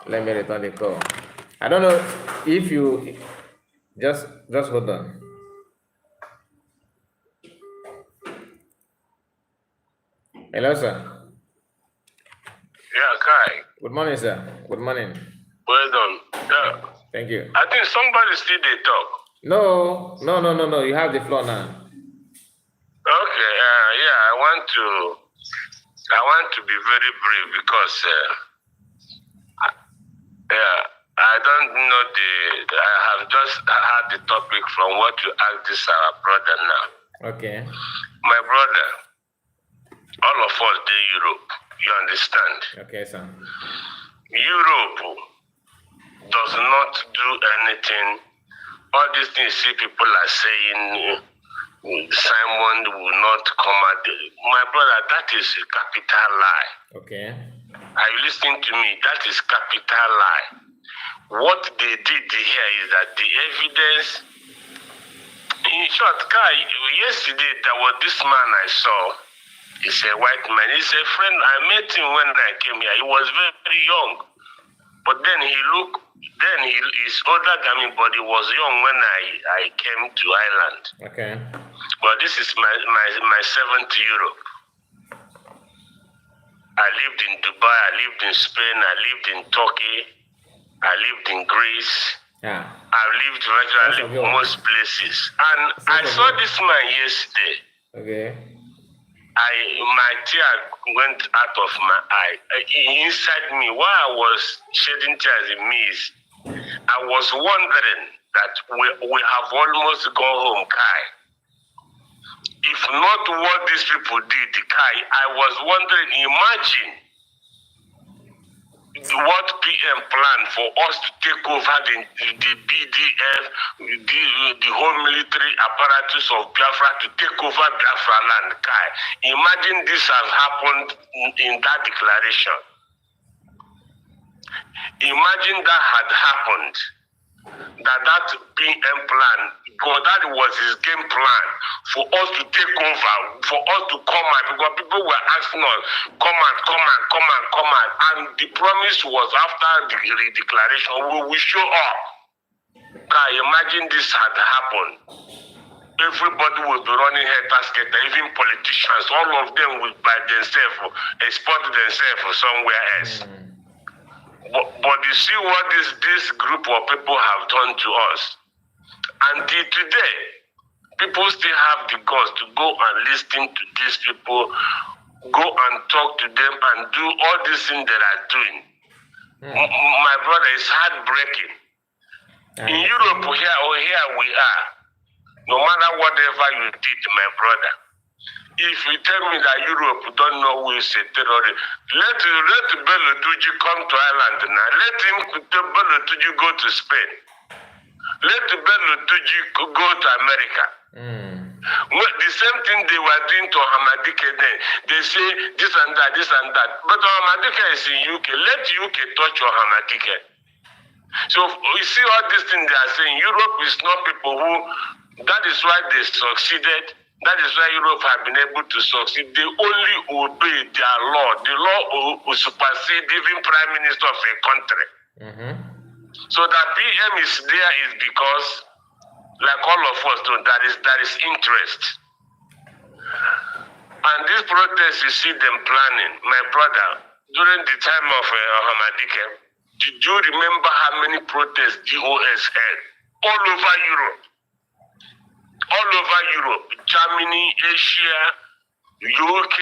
Let me return the call. I don't know if you just hold on. Hello, sir. Yeah, Kai. Good morning, sir. Good morning. Well done. Yeah. Thank you. I think somebody still they talk. No. You have the floor now. Okay. Yeah, I want to be very brief because I don't know I have just had the topic from what you asked this our brother now. Okay. My brother, all of us in Europe, you understand? Okay, sir. Europe does not do anything. All these things see people are saying Simon will not come at my brother, that is a capital lie. Okay. Are you listening to me? That is capital lie. What they did here is that the evidence, in short, Kai, yesterday there was this man I saw. He's a white man. He's a friend. I met him when I came here. He was very, very young. But then he's older than me, but he was young when I came to Ireland. Okay. But this is my seventh Europe. I lived in Dubai, I lived in Spain, I lived in Turkey, I lived in Greece. Yeah. I lived virtually most places. And I saw this man yesterday. Okay. My tear went out of my eye. Inside me, while I was shedding tears in me, I was wondering that we have almost gone home, Kai. If not what these people did, Kai, I was wondering, imagine what PM planned for us to take over the BDF, the whole military apparatus of Biafra to take over Biafra land, Kai. Imagine this has happened in that declaration. Imagine that had happened. That PM plan, because that was his game plan for us to take over, for us to come out, because people were asking us, come out. And the promise was after the declaration, we will show up. Can you imagine this had happened? Everybody would be running head basket, even politicians, all of them would by themselves export themselves somewhere else. But you see what this group of people have done to us. Until today, people still have the guts to go and listen to these people, go and talk to them and do all these things they are doing. My brother, it's heartbreaking. In Europe, here we are. No matter whatever you did, my brother. If you tell me that Europe don't know who is a terrorist, let Bello Tuji come to Ireland now. Let Bello Tuji go to Spain. Let Bello Tuji go to America. Well, the same thing they were doing to Hamadike then. They say this and that. But Hamadike is in UK. Let UK touch your Hamadike. So you see all these things they are saying. Europe is not people who, that is why they succeeded. That is why Europe have been able to succeed. They only obey their law. The law will supersede even prime minister of a country. So that PM is there is because, like all of us do, that is interest. And this protest, you see them planning. My brother, during the time of Hamadike, did you remember how many protests DOS had all over Europe? All over Europe, Germany, Asia, UK,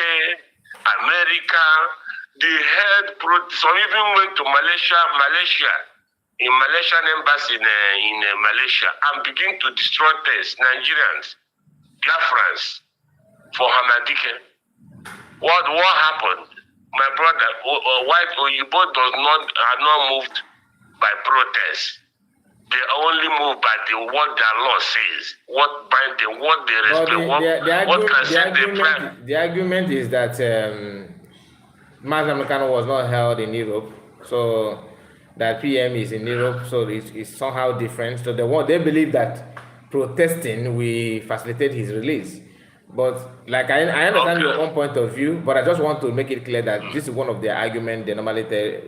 America, they had protests. Some even went to Malaysia, in Malaysian embassy in Malaysia, and begin to destroy us, Nigerians, Biafrans, for Hamadike. What happened? My brother, white Oyibo are not moved by protest. They only move by what their law says, what bind them, what they respect, what can set the plan. The argument is that Mazamukano was not held in Europe, so that PM is in Europe, so it's somehow different. So they believe that protesting will facilitate his release. But like I understand your own point of view, but I just want to make it clear that this is one of their arguments they normally clear.